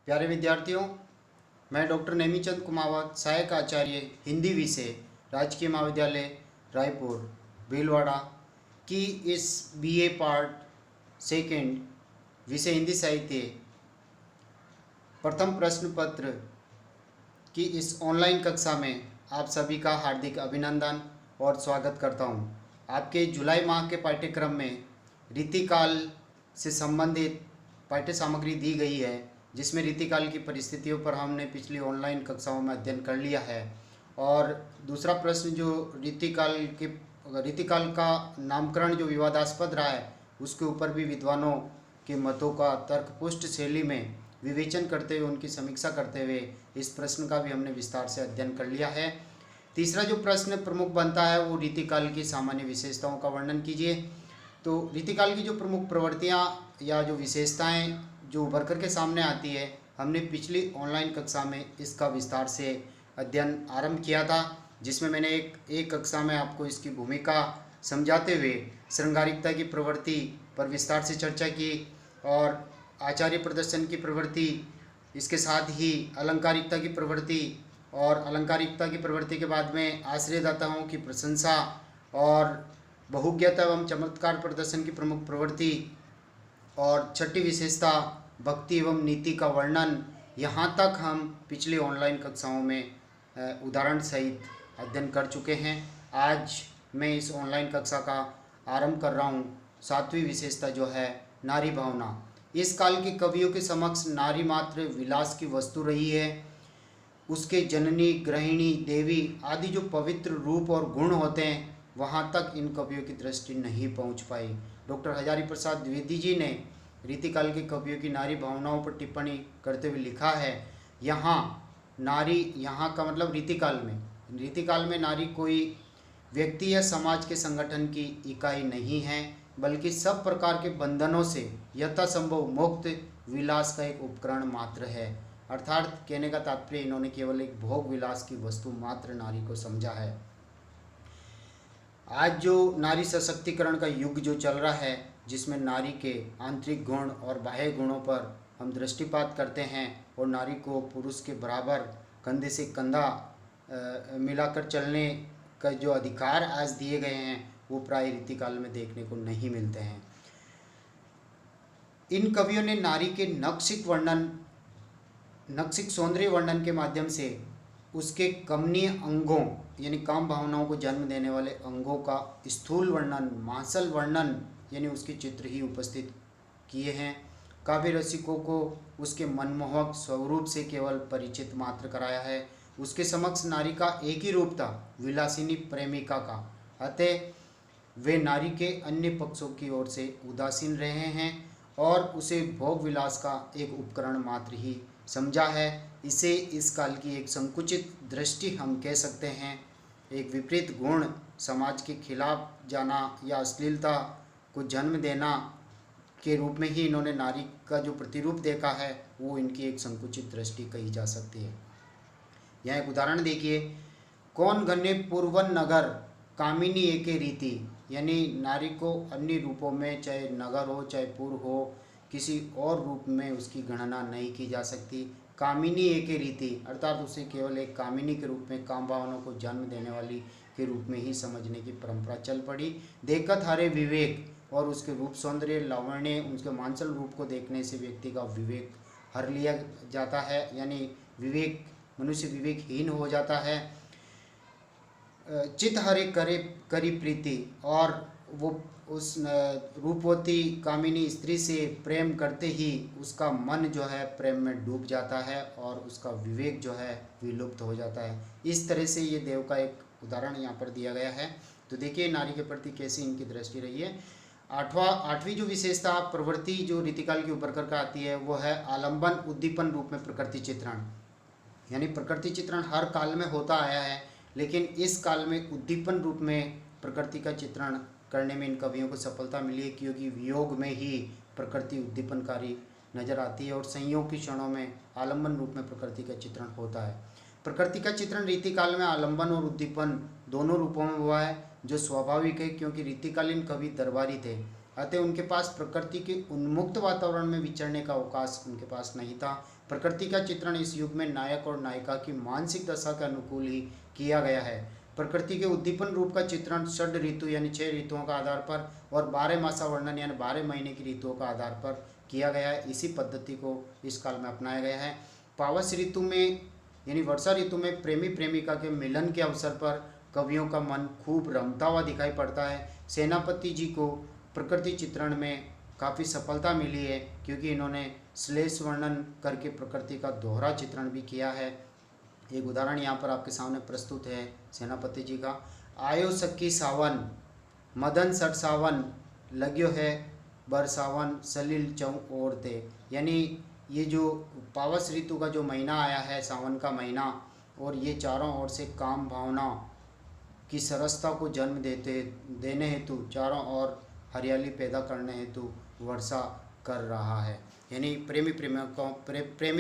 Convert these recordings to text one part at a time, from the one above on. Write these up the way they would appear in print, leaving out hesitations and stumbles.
प्यारे विद्यार्थियों, मैं डॉक्टर नेमीचंद कुमावत, सहायक आचार्य हिंदी विषय, राजकीय महाविद्यालय रायपुर भीलवाड़ा की इस बीए पार्ट सेकंड विषय हिंदी साहित्य प्रथम प्रश्न पत्र की इस ऑनलाइन कक्षा में आप सभी का हार्दिक अभिनंदन और स्वागत करता हूं। आपके जुलाई माह के पाठ्यक्रम में रीतिकाल से संबंधित पाठ्य सामग्री दी गई है, जिसमें रीतिकाल की परिस्थितियों पर हमने पिछली ऑनलाइन कक्षाओं में अध्ययन कर लिया है। और दूसरा प्रश्न जो रीतिकाल का नामकरण जो विवादास्पद रहा है, उसके ऊपर भी विद्वानों के मतों का तर्कपुष्ट शैली में विवेचन करते हुए, उनकी समीक्षा करते हुए इस प्रश्न का भी हमने विस्तार से अध्ययन कर लिया है। तीसरा जो प्रश्न प्रमुख बनता है वो रीतिकाल की सामान्य विशेषताओं का वर्णन कीजिए। तो रीतिकाल की जो प्रमुख प्रवृत्तियाँ या जो विशेषताएं जो उभर कर के सामने आती है, हमने पिछली ऑनलाइन कक्षा में इसका विस्तार से अध्ययन आरंभ किया था, जिसमें मैंने एक कक्षा में आपको इसकी भूमिका समझाते हुए श्रृंगारिकता की प्रवृत्ति पर विस्तार से चर्चा की और आचार्य प्रदर्शन की प्रवृत्ति, इसके साथ ही अलंकारिकता की प्रवृत्ति और अलंकारिकता की प्रवृत्ति के बाद में आश्रयदाताओं की प्रशंसा और बहुज्ञता एवं चमत्कार प्रदर्शन की प्रमुख प्रवृत्ति और छठी विशेषता भक्ति एवं नीति का वर्णन। यहाँ तक हम पिछली ऑनलाइन कक्षाओं में उदाहरण सहित अध्ययन कर चुके हैं। आज मैं इस ऑनलाइन कक्षा का आरंभ कर रहा हूँ। सातवीं विशेषता जो है नारी भावना। इस काल के कवियों के समक्ष नारी मात्र विलास की वस्तु रही है। उसके जननी, गृहिणी, देवी आदि जो पवित्र रूप और गुण होते हैं, वहाँ तक इन कवियों की दृष्टि नहीं पहुँच पाई। डॉक्टर हजारी प्रसाद द्विवेदी जी ने रीतिकाल के कवियों की नारी भावनाओं पर टिप्पणी करते हुए लिखा है, यहाँ नारी, यहाँ का मतलब रीतिकाल में नारी कोई व्यक्ति या समाज के संगठन की इकाई नहीं है, बल्कि सब प्रकार के बंधनों से यथासंभव मुक्त विलास का एक उपकरण मात्र है। अर्थात कहने का तात्पर्य, इन्होंने केवल एक भोग विलास की वस्तु मात्र नारी को समझा है। आज जो नारी सशक्तिकरण का युग जो चल रहा है, जिसमें नारी के आंतरिक गुण और बाह्य गुणों पर हम दृष्टिपात करते हैं और नारी को पुरुष के बराबर कंधे से कंधा मिलाकर चलने का जो अधिकार आज दिए गए हैं, वो प्राय रीतिकाल में देखने को नहीं मिलते हैं। इन कवियों ने नारी के नक्सिक सौंदर्य वर्णन के माध्यम से उसके कमनीय अंगों यानी काम भावनाओं को जन्म देने वाले अंगों का स्थूल वर्णन, मांसल वर्णन यानी उसके चित्र ही उपस्थित किए हैं। काव्य रसिकों को उसके मनमोहक स्वरूप से केवल परिचित मात्र कराया है। उसके समक्ष नारी का एक ही रूप था, विलासिनी प्रेमिका का। अतः वे नारी के अन्य पक्षों की ओर से उदासीन रहे हैं और उसे भोग विलास का एक उपकरण मात्र ही समझा है। इसे इस काल की एक संकुचित दृष्टि हम कह सकते हैं। एक विपरीत गुण, समाज के खिलाफ जाना या अश्लीलता को जन्म देना के रूप में ही इन्होंने नारी का जो प्रतिरूप देखा है, वो इनकी एक संकुचित दृष्टि कही जा सकती है। यहाँ एक उदाहरण देखिए, कौन गण्य पूर्वन नगर कामिनी एके रीति, यानी नारी को अन्य रूपों में, चाहे नगर हो चाहे पूर्व हो, किसी और रूप में उसकी गणना नहीं की जा सकती। कामिनी एके रीति अर्थात उसे केवल एक कामिनी के रूप में, काम भावनाओं को जन्म देने वाली के रूप में ही समझने की परंपरा चल पड़ी। देखत हारे विवेक, और उसके रूप सौंदर्य, लावण्य, उसके मांसल रूप को देखने से व्यक्ति का विवेक हर लिया जाता है, यानी मनुष्य विवेकहीन हो जाता है। चित हरे करी प्रीति, और वो उस रूपवती कामिनी स्त्री से प्रेम करते ही उसका मन जो है प्रेम में डूब जाता है और उसका विवेक जो है विलुप्त हो जाता है। इस तरह से ये देव का एक उदाहरण यहाँ पर दिया गया है। तो देखिए नारी के प्रति कैसी इनकी दृष्टि रही है। आठवीं जो विशेषता प्रवृत्ति जो रीतिकाल के ऊपर करके आती है, वो है आलंबन उद्दीपन रूप में प्रकृति चित्रण। यानी प्रकृति चित्रण हर काल में होता आया है, लेकिन इस काल में उद्दीपन रूप में प्रकृति का चित्रण करने में इन कवियों को सफलता मिली है, क्योंकि वियोग में ही प्रकृति उद्दीपनकारी नजर आती है और संयोग की क्षणों में आलंबन रूप में प्रकृति का चित्रण होता है। प्रकृति का चित्रण रीतिकाल में आलंबन और उद्दीपन दोनों रूपों में हुआ है, जो स्वाभाविक है, क्योंकि रीतिकालीन कवि दरबारी थे अतः उनके पास प्रकृति के उन्मुक्त वातावरण में विचरने का अवकाश उनके पास नहीं था। प्रकृति का चित्रण इस युग में नायक और नायिका की मानसिक दशा के अनुकूल ही किया गया है। प्रकृति के उद्दीपन रूप का चित्रण षड ऋतु यानी 6 ऋतुओं का आधार पर और 12 मासा वर्णन यानी 12 महीने की ऋतुओं का आधार पर किया गया है। इसी पद्धति को इस काल में अपनाया गया है। पावस ऋतु में यानी वर्षा ऋतु में प्रेमी प्रेमिका के मिलन के अवसर पर कवियों का मन खूब रमता हुआ दिखाई पड़ता है। सेनापति जी को प्रकृति चित्रण में काफ़ी सफलता मिली है, क्योंकि इन्होंने श्लेष वर्णन करके प्रकृति का दोहरा चित्रण भी किया है। एक उदाहरण यहाँ पर आपके सामने प्रस्तुत है सेनापति जी का। आयो सखी सावन मदन सट सावन लग्यो है बरसावन सलील चौ ओरते, यानी ये जो पावस ऋतु का जो महीना आया है, सावन का महीना, और ये चारों ओर से काम भावना की सरसता को जन्म देने हेतु चारों ओर हरियाली पैदा करने हेतु वर्षा कर रहा है। यानी प्रेमी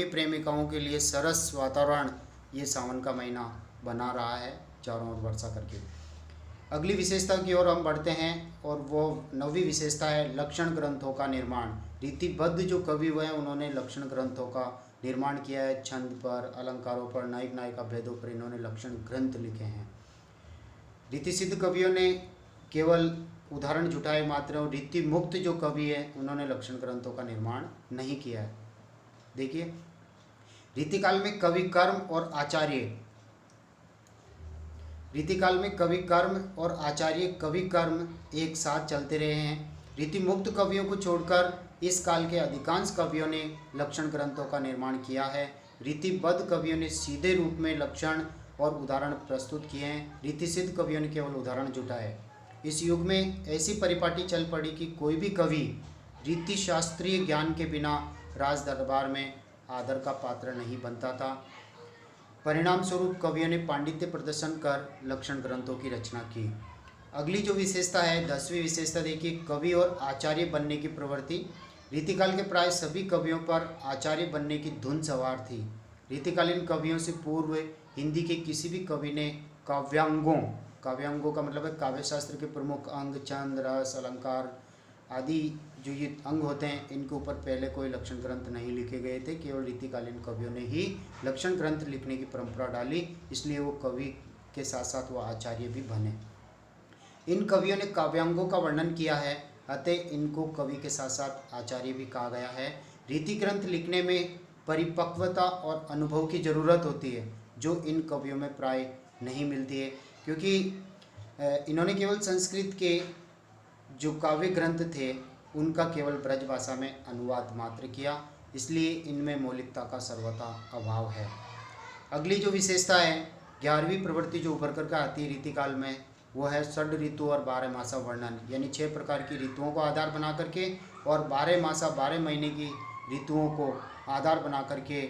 प्रेमिकाओं के लिए सरस वातावरण ये सावन का महीना बना रहा है, चारों ओर वर्षा करके। अगली विशेषता की ओर हम बढ़ते हैं, और वो 9वीं विशेषता है लक्षण ग्रंथों का निर्माण। रीतिबद्ध जो कवि हुए हैं उन्होंने लक्षण ग्रंथों का निर्माण किया है। छंद पर, अलंकारों पर, नायक नायिका भेदों पर इन्होंने लक्षण ग्रंथ लिखे हैं। रीति सिद्ध कवियों ने केवल उदाहरण जुटाए मात्र, और रीति मुक्त जो कवि है उन्होंने लक्षण ग्रंथों का निर्माण नहीं किया है। देखिए, रीतिकाल में कवि कर्म और आचार्य, रीतिकाल में कवि कर्म और आचार्य कवि कर्म एक साथ चलते रहे हैं। रीति मुक्त कवियों को छोड़कर इस काल के अधिकांश कवियों ने लक्षण ग्रंथों का निर्माण किया है। रीतिबद्ध कवियों ने सीधे रूप में लक्षण और उदाहरण प्रस्तुत किए हैं। रीति सिद्ध कवियों ने केवल उदाहरण जुटाए। इस युग में ऐसी परिपाटी चल पड़ी कि कोई भी कवि रीति शास्त्रीय ज्ञान के बिना राज दरबार में आदर का पात्र नहीं बनता था। परिणाम स्वरूप कवियों ने पांडित्य प्रदर्शन कर लक्षण ग्रंथों की रचना की। अगली जो विशेषता है, 10वीं विशेषता देखिए, कवि और आचार्य बनने की प्रवृत्ति। रीतिकाल के प्राय सभी कवियों पर आचार्य बनने की धुन सवार थी। रीतिकालीन कवियों से पूर्व हिंदी के किसी भी कवि ने काव्यांगों का मतलब है काव्य शास्त्र के प्रमुख अंग, छंद, रस, अलंकार आदि जो ये अंग होते हैं, इनके ऊपर पहले कोई लक्षण ग्रंथ नहीं लिखे गए थे। केवल रीतिकालीन कवियों ने ही लक्षण ग्रंथ लिखने की परंपरा डाली, इसलिए वो कवि के साथ साथ वो आचार्य भी बने। इन कवियों ने काव्यांगों का वर्णन किया है, अतः इनको कवि के साथ साथ आचार्य भी कहा गया है। रीति ग्रंथ लिखने में परिपक्वता और अनुभव की ज़रूरत होती है, जो इन कवियों में प्राय नहीं मिलती है, क्योंकि इन्होंने केवल संस्कृत के जो काव्य ग्रंथ थे उनका केवल ब्रज भाषा में अनुवाद मात्र किया, इसलिए इनमें मौलिकता का सर्वथा अभाव है। अगली जो विशेषता है, 11वीं प्रवृत्ति जो उभर कर आती है रीतिकाल में, वो है षड ऋतु और 12 मासा वर्णन। यानी 6 प्रकार की ऋतुओं को आधार बना करके और 12 मासा 12 महीने की ऋतुओं को आधार बना करके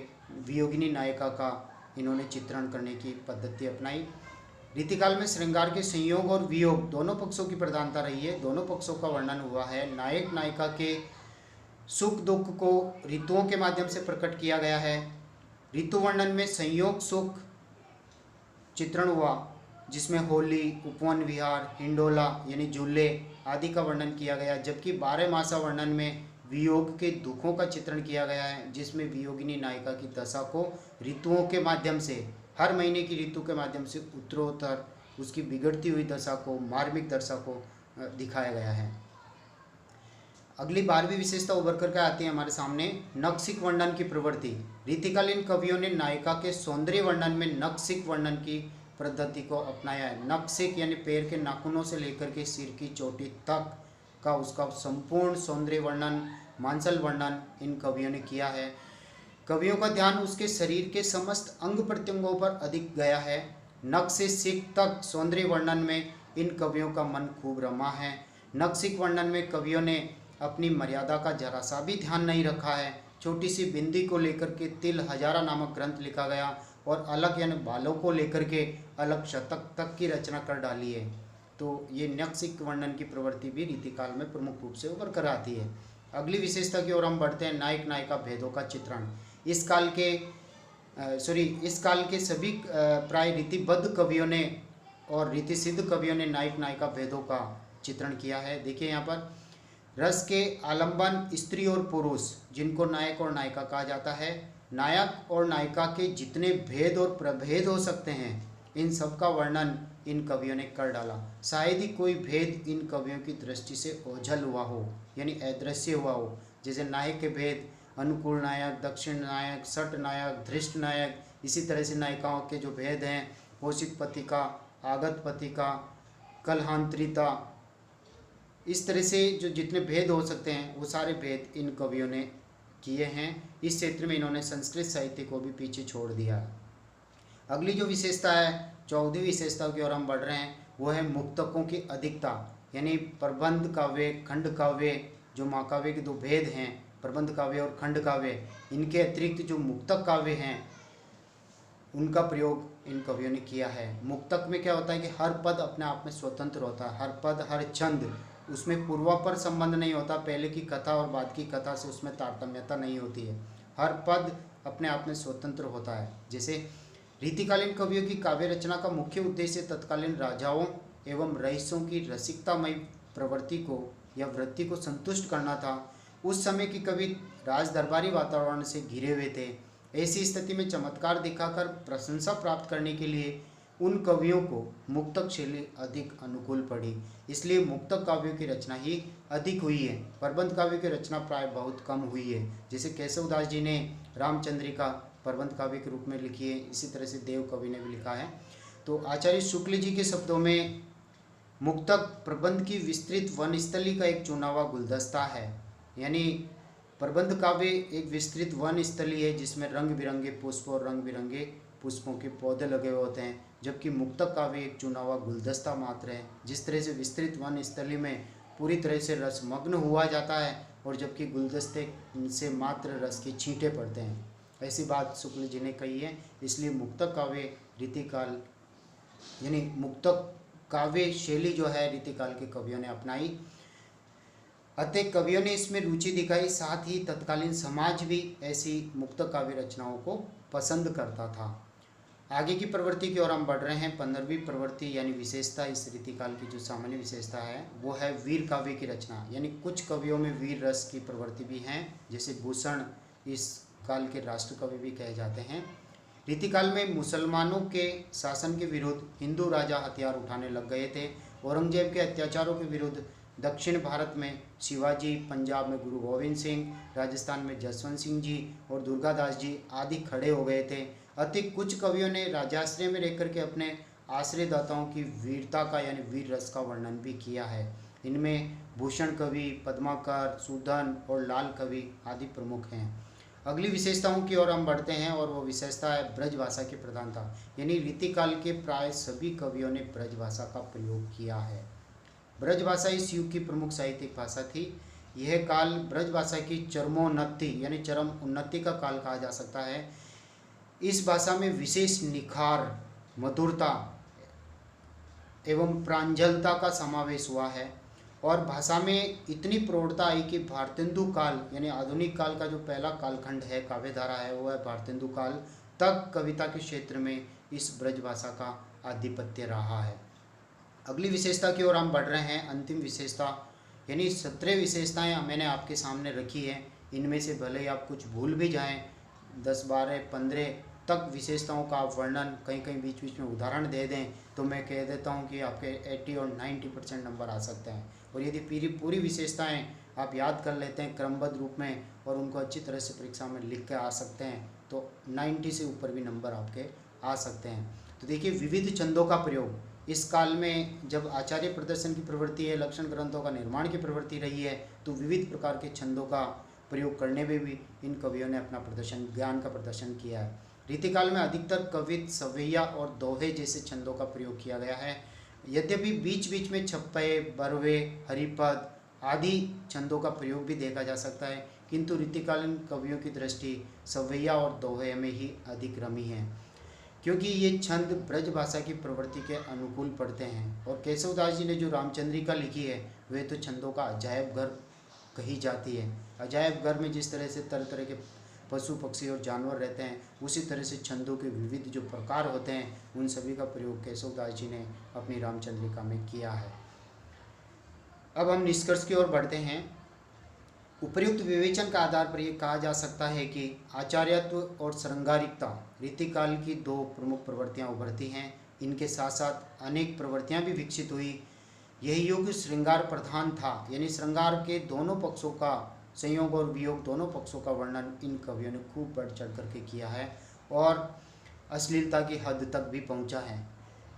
वियोगिनी नायिका का इन्होंने चित्रण करने की पद्धति अपनाई। रीतिकाल में श्रृंगार के संयोग और वियोग दोनों पक्षों की प्रधानता रही है। दोनों पक्षों का वर्णन हुआ है। नायक नायिका के सुख दुख को ऋतुओं के माध्यम से प्रकट किया गया है। ऋतु वर्णन में संयोग सुख चित्रण हुआ, जिसमें होली, उपवन विहार, हिंडोला यानी झूले आदि का वर्णन किया गया, जबकि 12 मासा वर्णन में वियोग के दुखों का चित्रण किया गया है, जिसमें वियोगिनी नायिका की दशा को ऋतुओं के माध्यम से, हर महीने की ऋतु के माध्यम से उत्तरोत्तर उसकी बिगड़ती हुई दशा को, मार्मिक दशा को दिखाया गया है। अगली 12वीं विशेषता उभर करके आती है हमारे सामने, नक्सिक वर्णन की प्रवृत्ति। रीतिकालीन कवियों ने नायिका के सौंदर्य वर्णन में नक्सिक वर्णन की पद्धति को अपनाया है। नक्सिक यानी पैर के नाखूनों से लेकर के सिर की चोटी तक का उसका संपूर्ण सौंदर्य वर्णन, मांसल वर्णन इन कवियों ने किया है। कवियों का ध्यान उसके शरीर के समस्त अंग प्रत्यंगों पर अधिक गया है। नख से सिक तक सौंदर्य वर्णन में इन कवियों का मन खूब रमा है। नक्सिक वर्णन में कवियों ने अपनी मर्यादा का जरा सा भी ध्यान नहीं रखा है। छोटी सी बिंदी को लेकर के तिल हजारा नामक ग्रंथ लिखा गया और अलग यानी बालों को लेकर के अलग शतक तक की रचना कर डाली है। तो ये नक्सिक वर्णन की प्रवृत्ति भी रीतिकाल में प्रमुख रूप से उभर कर आती है। अगली विशेषता की ओर हम बढ़ते हैं, नायक नायिका भेदों का चित्रण। इस काल के सभी प्राय रीतिबद्ध कवियों ने और रीति सिद्ध कवियों ने नायक नायिका भेदों का चित्रण किया है। देखिए यहाँ पर रस के आलंबन स्त्री और पुरुष जिनको नायक और नायिका कहा जाता है, नायक और नायिका के जितने भेद और प्रभेद हो सकते हैं, इन सब का वर्णन इन कवियों ने कर डाला। शायद ही कोई भेद इन कवियों की दृष्टि से ओझल हुआ हो, यानी अदृश्य हुआ हो। जैसे नायक के भेद, अनुकूल नायक, दक्षिण नायक, सट नायक, धृष्ट नायक, इसी तरह से नायिकाओं के जो भेद हैं, पोषित पतिका, आगत पतिका, कलहांतरिता, इस तरह से जो जितने भेद हो सकते हैं वो सारे भेद इन कवियों ने किए हैं। इस क्षेत्र में इन्होंने संस्कृत साहित्य को भी पीछे छोड़ दिया। अगली जो विशेषता है, 14वीं विशेषता की ओर हम बढ़ रहे हैं, वो है मुक्तकों की अधिकता। यानी प्रबंध काव्य, खंड काव्य, जो महाकाव्य के दो भेद हैं, प्रबंध काव्य और खंड काव्य, इनके अतिरिक्त जो मुक्तक काव्य हैं उनका प्रयोग इन कवियों ने किया है। मुक्तक में क्या होता है कि हर पद अपने आप में स्वतंत्र होता है, हर पद, हर छंद, उसमें पूर्वापर संबंध नहीं होता, पहले की कथा और बाद की कथा से उसमें तारतम्यता नहीं होती है, हर पद अपने आप में स्वतंत्र होता है। जैसे रीतिकालीन कवियों की काव्य रचना का मुख्य उद्देश्य तत्कालीन राजाओं एवं रईसों की रसिकतामयी प्रवृत्ति को या वृत्ति को संतुष्ट करना था। उस समय के कवि राज दरबारी वातावरण से घिरे हुए थे। ऐसी स्थिति में चमत्कार दिखाकर प्रशंसा प्राप्त करने के लिए उन कवियों को मुक्तक शैली अधिक अनुकूल पड़ी, इसलिए मुक्तक काव्यों की रचना ही अधिक हुई है। प्रबंध काव्यों की रचना प्राय बहुत कम हुई है। जैसे केशवदास जी ने रामचंद्रिका प्रबंध काव्य के रूप में लिखी है, इसी तरह से देव कवि ने भी लिखा है। तो आचार्य शुक्ल जी के शब्दों में मुक्तक प्रबंध की विस्तृत वनस्थली का एक चुना हुआ गुलदस्ता है। यानी प्रबंध काव्य एक विस्तृत वनस्थली है जिसमें रंग बिरंगे पुष्प और रंग बिरंगे पुष्पों के पौधे लगे हुए होते हैं, जबकि मुक्तक काव्य एक चुना हुआ गुलदस्ता मात्र है। जिस तरह से विस्तृत वनस्थली में पूरी तरह से रसमग्न हुआ जाता है और जबकि गुलदस्ते से मात्र रस के छींटे पड़ते हैं, ऐसी बात शुक्ल जी ने कही है। इसलिए मुक्तक काव्य रीतिकाल, यानी मुक्तक काव्य शैली जो है रीतिकाल के कवियों ने अपनाई, अतः कवियों ने इसमें रुचि दिखाई। साथ ही तत्कालीन समाज भी ऐसी मुक्तक काव्य रचनाओं को पसंद करता था। आगे की प्रवृत्ति की ओर हम बढ़ रहे हैं। 15वीं प्रवृत्ति यानी विशेषता, इस रीतिकाल की जो सामान्य विशेषता है वो है वीर काव्य की रचना। यानी कुछ कवियों में वीर रस की प्रवृत्ति भी हैं, जैसे भूषण इस काल के राष्ट्र कवि भी कहे जाते हैं। रीतिकाल में मुसलमानों के शासन के विरुद्ध हिंदू राजा हथियार उठाने लग गए थे। औरंगजेब के अत्याचारों के विरुद्ध दक्षिण भारत में शिवाजी, पंजाब में गुरु गोविंद सिंह, राजस्थान में जसवंत सिंह जी और दुर्गादास जी आदि खड़े हो गए थे। अति कुछ कवियों ने राजाश्रय में रहकर के अपने आश्रयदाताओं की वीरता का यानी वीर रस का वर्णन भी किया है। इनमें भूषण कवि, पद्माकर, सूदन और लाल कवि आदि प्रमुख हैं। अगली विशेषताओं की ओर हम बढ़ते हैं और वो विशेषता है ब्रजभाषा की प्रधानता। यानी रीतिकाल के प्राय सभी कवियों ने ब्रजभाषा का प्रयोग किया है। ब्रजभाषा इस युग की प्रमुख साहित्यिक भाषा थी। यह काल ब्रजभाषा की चरमोन्नति यानी चरम उन्नति का काल कहा जा सकता है। इस भाषा में विशेष निखार, मधुरता एवं प्रांजलता का समावेश हुआ है और भाषा में इतनी प्रौढ़ता आई कि भारतेंदु काल यानी आधुनिक काल का जो पहला कालखंड है, काव्यधारा है, वो है भारतेंदु काल तक कविता के क्षेत्र में इस ब्रजभाषा का आधिपत्य रहा है। अगली विशेषता की ओर हम बढ़ रहे हैं। अंतिम विशेषता यानी 17 विशेषताएं मैंने आपके सामने रखी हैं। इनमें से भले ही आप कुछ भूल भी जाएं, 10, 12, 15 तक विशेषताओं का आप वर्णन कहीं कहीं बीच बीच में उदाहरण दे दें तो मैं कह देता हूं कि आपके 80 और 90% नंबर आ सकते हैं। और यदि पूरी विशेषताएं आप याद कर लेते हैं क्रमबद्ध रूप में और उनको अच्छी तरह से परीक्षा में लिख के आ सकते हैं तो 90 से ऊपर भी नंबर आपके आ सकते हैं। तो देखिए, विविध छंदों का प्रयोग इस काल में जब आचार्य प्रदर्शन की प्रवृत्ति है, लक्षण ग्रंथों का निर्माण की प्रवृत्ति रही है, तो विविध प्रकार के छंदों का प्रयोग करने में भी इन कवियों ने अपना प्रदर्शन, ज्ञान का प्रदर्शन किया है। रीतिकाल में अधिकतर कवित, सवैया और दोहे जैसे छंदों का प्रयोग किया गया है। यद्यपि बीच बीच में छप्पे, बरवे, हरिपद आदि छंदों का प्रयोग भी देखा जा सकता है, किंतु रीतिकालीन कवियों की दृष्टि सवैया और दोहे में ही अधिक रमी है, क्योंकि ये छंद ब्रजभाषा की प्रवृत्ति के अनुकूल पड़ते हैं। और केशवदास जी ने जो रामचंद्रिका लिखी है वे तो छंदों का अजायब घर कही जाती है। अजायब घर में जिस तरह से तरह तरह के पशु, पक्षी और जानवर रहते हैं, उसी तरह से छंदों के विविध जो प्रकार होते हैं उन सभी का प्रयोग केशवदास जी ने अपनी रामचंद्रिका में किया है। अब हम निष्कर्ष की ओर बढ़ते हैं। उपर्युक्त विवेचन का आधार पर यह कहा जा सकता है कि आचार्यत्व और श्रृंगारिकता रीतिकाल की दो प्रमुख प्रवृत्तियां उभरती हैं। इनके साथ साथ अनेक प्रवृत्तियां भी विकसित हुई। यह युग श्रृंगार प्रधान था, यानी श्रृंगार के दोनों पक्षों का संयोग और वियोग, दोनों पक्षों का वर्णन इन कवियों ने खूब बढ़ चढ़ करके किया है और अश्लीलता की हद तक भी पहुंचा है।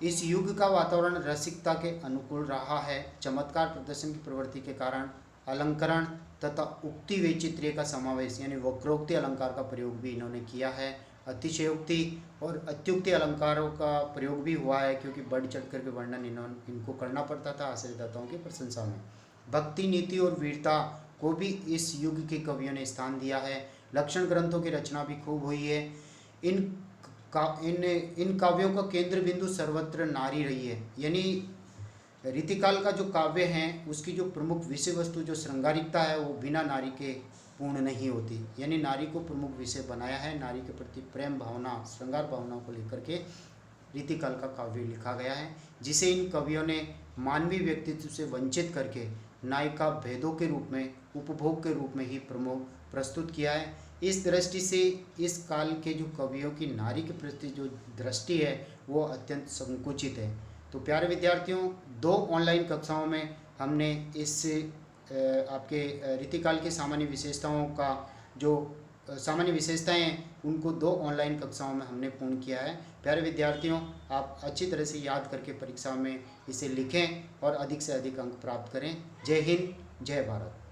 इस युग का वातावरण रसिकता के अनुकूल रहा है। चमत्कार प्रदर्शन की प्रवृत्ति के कारण अलंकरण तथा उक्ति वैचित्र्य का समावेश, यानी वक्रोक्ति अलंकार का प्रयोग भी इन्होंने किया है। अतिशयोक्ति और अत्युक्ति अलंकारों का प्रयोग भी हुआ है, क्योंकि बढ़ चढ़ कर के वर्णन इनको करना पड़ता था आश्रयदाताओं की प्रशंसा में। भक्ति, नीति और वीरता को भी इस युग के कवियों ने स्थान दिया है। लक्षण ग्रंथों की रचना भी खूब हुई है। इन काव्यों का केंद्र बिंदु सर्वत्र नारी रही है, यानी रीतिकाल का जो काव्य हैं उसकी जो प्रमुख विषय वस्तु जो श्रृंगारिकता है वो बिना नारी के पूर्ण नहीं होती, यानी नारी को प्रमुख विषय बनाया है। नारी के प्रति प्रेम भावना, श्रृंगार भावना को लेकर के रीतिकाल का काव्य लिखा गया है, जिसे इन कवियों ने मानवीय व्यक्तित्व से वंचित करके नायिका भेदों के रूप में, उपभोग के रूप में ही प्रस्तुत किया है। इस दृष्टि से इस काल के जो कवियों की नारी के प्रति जो दृष्टि है वो अत्यंत संकुचित है। तो प्यारे विद्यार्थियों, 2 ऑनलाइन कक्षाओं में हमने इस आपके रीतिकाल की सामान्य विशेषताओं का जो सामान्य विशेषताएं हैं उनको 2 ऑनलाइन कक्षाओं में हमने पूर्ण किया है। प्यारे विद्यार्थियों, आप अच्छी तरह से याद करके परीक्षा में इसे लिखें और अधिक से अधिक अंक प्राप्त करें। जय हिंद, जय भारत।